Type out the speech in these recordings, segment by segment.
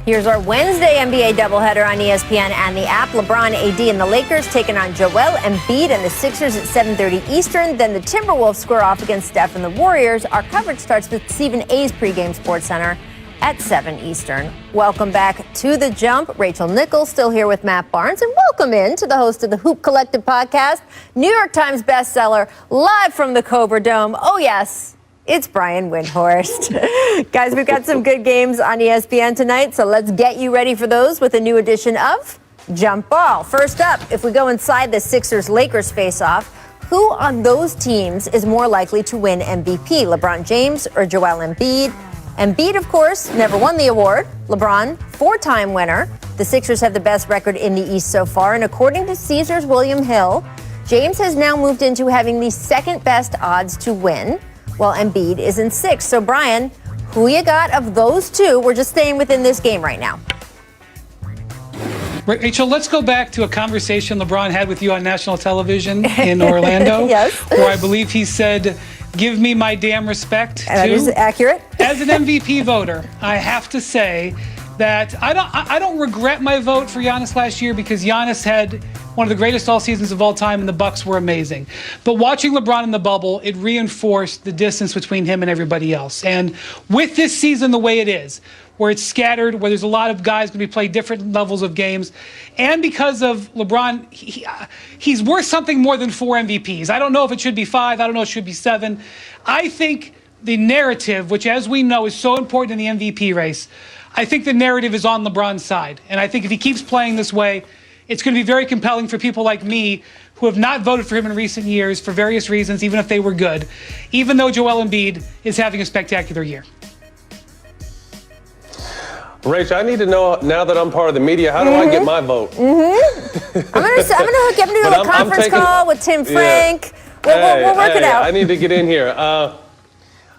Here's our Wednesday NBA doubleheader on ESPN and the app. LeBron, AD, and the Lakers taking on Joel Embiid and the Sixers at 7:30 Eastern. Then the Timberwolves square off against Steph and the Warriors. Our coverage starts with Stephen A's pregame Sports Center at 7 Eastern. Welcome back to The Jump. Rachel Nichols still here with Matt Barnes. And welcome in to the host of the Hoop Collective podcast, New York Times bestseller, live from the Cobra Dome. Oh, yes. It's Brian Windhorst. Guys, we've got some good games on ESPN tonight, so let's get you ready for those with a new edition of Jump Ball. First up, if we go inside the Sixers-Lakers face-off, who on those teams is more likely to win MVP, LeBron James or Joel Embiid? Embiid, of course, never won the award. LeBron, four-time winner. The Sixers have the best record in the East so far, and according to Caesars' William Hill, James has now moved into having the second-best odds to win, while Embiid is in sixth. So, Brian, who you got of those two? We're just staying within this game right now. Rachel, let's go back to a conversation LeBron had with you on national television in Orlando. Yes. Where I believe he said, "Give me my damn respect." That is accurate. As an MVP voter, I have to say that I don't regret my vote for Giannis last year, because Giannis had one of the greatest all seasons of all time, and the Bucks were amazing. But watching LeBron in the bubble, it reinforced the distance between him and everybody else. And with this season the way it is, where it's scattered, where there's a lot of guys going to be playing different levels of games, and because of LeBron, he's worth something more than 4 MVPs. I don't know if it should be 5. I don't know if it should be 7. I think the narrative, which as we know is so important in the MVP race, I think the narrative is on LeBron's side. And I think if he keeps playing this way, it's going to be very compelling for people like me who have not voted for him in recent years for various reasons, even if they were good, even though Joel Embiid is having a spectacular year. Rach, I need to know, now that I'm part of the media, how do I get my vote? I'm gonna hook you up into a conference call with Tim Frank. Yeah. We'll work it out. I need to get in here.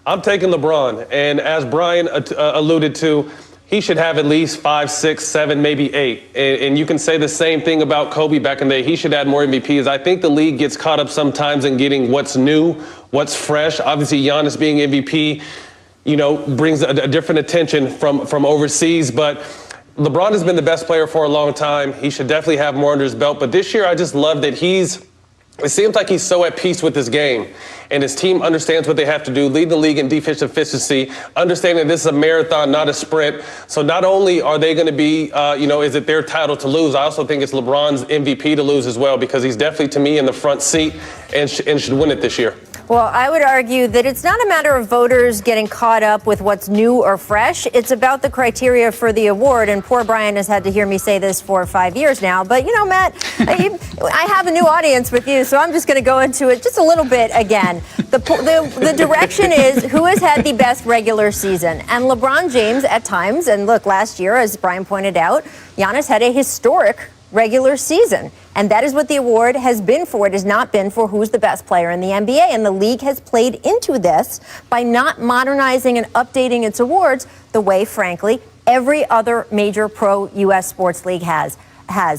I'm taking LeBron, and as Brian alluded to, he should have at least 5, 6, 7, maybe 8. And you can say the same thing about Kobe back in the day. He should add more MVPs. I think the league gets caught up sometimes in getting what's new, what's fresh. Obviously, Giannis being MVP, brings a different attention from overseas. But LeBron has been the best player for a long time. He should definitely have more under his belt. But this year, I just love that it seems like he's so at peace with his game, and his team understands what they have to do, lead the league in defensive efficiency, understanding this is a marathon, not a sprint. So not only are they going to be, is it their title to lose, I also think it's LeBron's MVP to lose as well, because he's definitely, to me, in the front seat and should win it this year. Well, I would argue that it's not a matter of voters getting caught up with what's new or fresh. It's about the criteria for the award. And poor Brian has had to hear me say this for 5 years now. But, Matt, I have a new audience with you, so I'm just going to go into it just a little bit again. The direction is who has had the best regular season. And LeBron James at times, and look, last year, as Brian pointed out, Giannis had a historic regular season. And that is what the award has been for. It has not been for who's the best player in the NBA. And the league has played into this by not modernizing and updating its awards the way, frankly, every other major pro U.S. sports league has.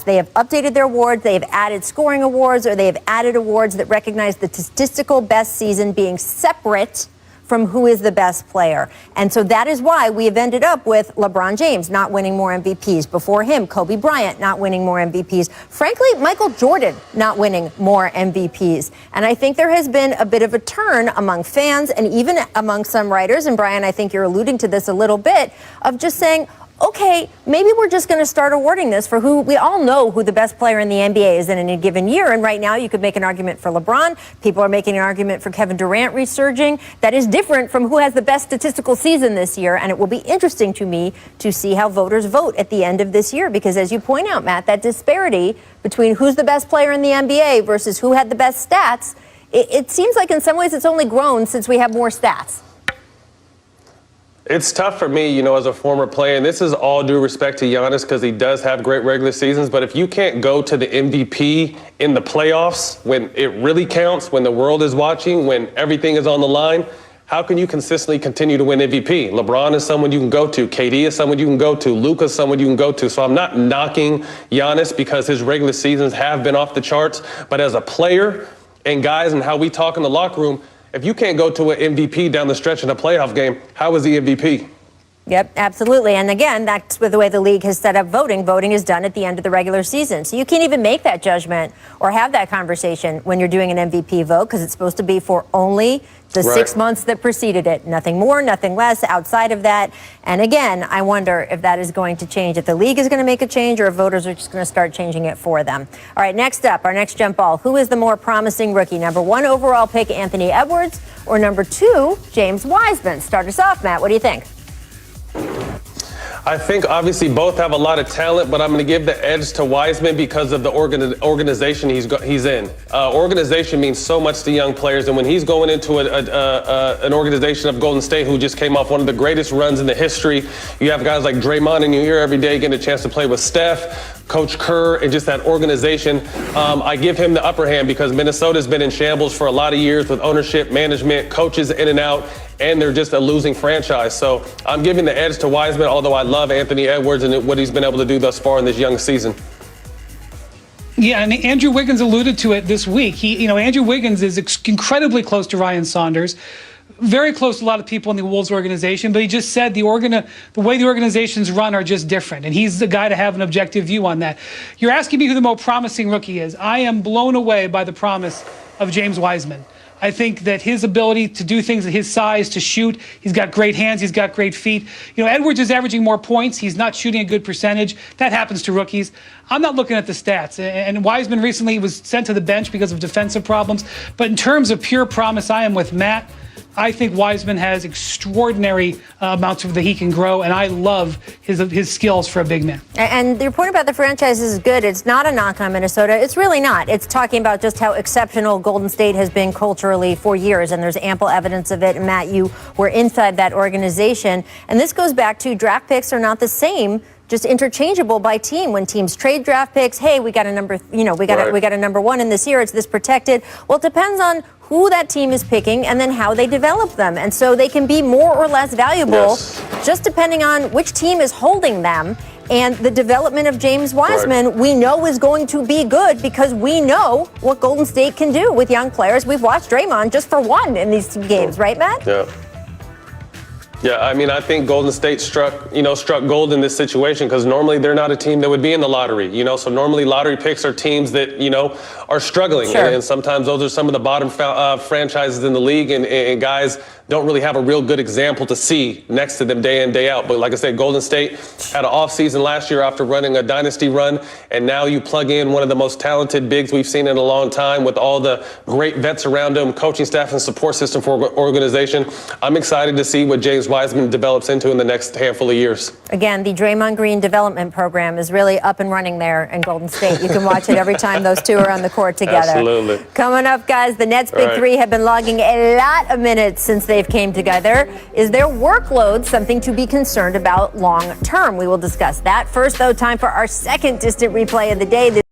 They have updated their awards, they have added scoring awards, or they have added awards that recognize the statistical best season being separate from who is the best player. And so that is why we have ended up with LeBron James not winning more MVPs. Before him, Kobe Bryant not winning more MVPs. Frankly, Michael Jordan not winning more MVPs. And I think there has been a bit of a turn among fans and even among some writers, and Brian, I think you're alluding to this a little bit, of just saying, okay, maybe we're just going to start awarding this for who we all know who the best player in the NBA is in a given year. And right now you could make an argument for LeBron. People are making an argument for Kevin Durant resurging. That is different from who has the best statistical season this year. And it will be interesting to me to see how voters vote at the end of this year. Because as you point out, Matt, that disparity between who's the best player in the NBA versus who had the best stats, it seems like in some ways it's only grown since we have more stats. It's tough for me, as a former player, and this is all due respect to Giannis because he does have great regular seasons, but if you can't go to the MVP in the playoffs when it really counts, when the world is watching, when everything is on the line, how can you consistently continue to win MVP? LeBron is someone you can go to. KD is someone you can go to. Luka is someone you can go to. So I'm not knocking Giannis because his regular seasons have been off the charts, but as a player and guys and how we talk in the locker room, if you can't go to an MVP down the stretch in a playoff game, how is he MVP? Yep, absolutely. And again, that's the way the league has set up voting. Voting is done at the end of the regular season. So you can't even make that judgment or have that conversation when you're doing an MVP vote, because it's supposed to be for only the 6 months that preceded it. Nothing more, nothing less outside of that. And again, I wonder if that is going to change, if the league is going to make a change or if voters are just going to start changing it for them. All right, next up, our next jump ball. Who is the more promising rookie? Number 1 overall pick, Anthony Edwards, or number 2, James Wiseman? Start us off, Matt. What do you think? I think obviously both have a lot of talent, but I'm going to give the edge to Wiseman because of the organization he's in. Organization means so much to young players, and when he's going into an organization of Golden State, who just came off one of the greatest runs in the history, you have guys like Draymond in your ear every day, getting a chance to play with Steph, Coach Kerr, and just that organization. I give him the upper hand because Minnesota's been in shambles for a lot of years with ownership, management, coaches in and out, and they're just a losing franchise. So I'm giving the edge to Wiseman, although I love Anthony Edwards and what he's been able to do thus far in this young season. Yeah, and Andrew Wiggins alluded to it this week. Andrew Wiggins is incredibly close to Ryan Saunders, very close to a lot of people in the Wolves organization, but he just said the way the organizations run are just different, and he's the guy to have an objective view on that. You're asking me who the most promising rookie is. I am blown away by the promise of James Wiseman. I think that his ability to do things at his size, to shoot, he's got great hands, he's got great feet. Edwards is averaging more points. He's not shooting a good percentage. That happens to rookies. I'm not looking at the stats. And Wiseman recently was sent to the bench because of defensive problems. But in terms of pure promise, I am with Matt. I think Wiseman has extraordinary amounts that he can grow, and I love his skills for a big man. And your point about the franchise is good. It's not a knock on Minnesota. It's really not. It's talking about just how exceptional Golden State has been culturally for years, and there's ample evidence of it. And Matt, you were inside that organization, and this goes back to draft picks are not the same, just interchangeable by team. When teams trade draft picks, hey, we got a number, we got a number 1 in this year. It's this protected. Well, it depends on who that team is picking and then how they develop them. And so they can be more or less valuable just depending on which team is holding them. And the development of James Wiseman, we know is going to be good because we know what Golden State can do with young players. We've watched Draymond just for 1 in these games, right, Matt? Yeah. Yeah, I mean, I think Golden State struck gold in this situation because normally they're not a team that would be in the lottery, So normally lottery picks are teams that, are struggling. Sure. And sometimes those are some of the bottom franchises in the league, and guys don't really have a real good example to see next to them day in, day out. But like I said, Golden State had an offseason last year after running a dynasty run, and now you plug in one of the most talented bigs we've seen in a long time with all the great vets around him, coaching staff and support system for organization. I'm excited to see what James Wiseman develops into in the next handful of years. Again, the Draymond Green development program is really up and running there in Golden State. You can watch it every time those two are on the court together. Absolutely. Coming up, guys, the Nets' big three have been logging a lot of minutes since they've came together. Is their workload something to be concerned about long term? We will discuss that. First, though, time for our second distant replay of the day.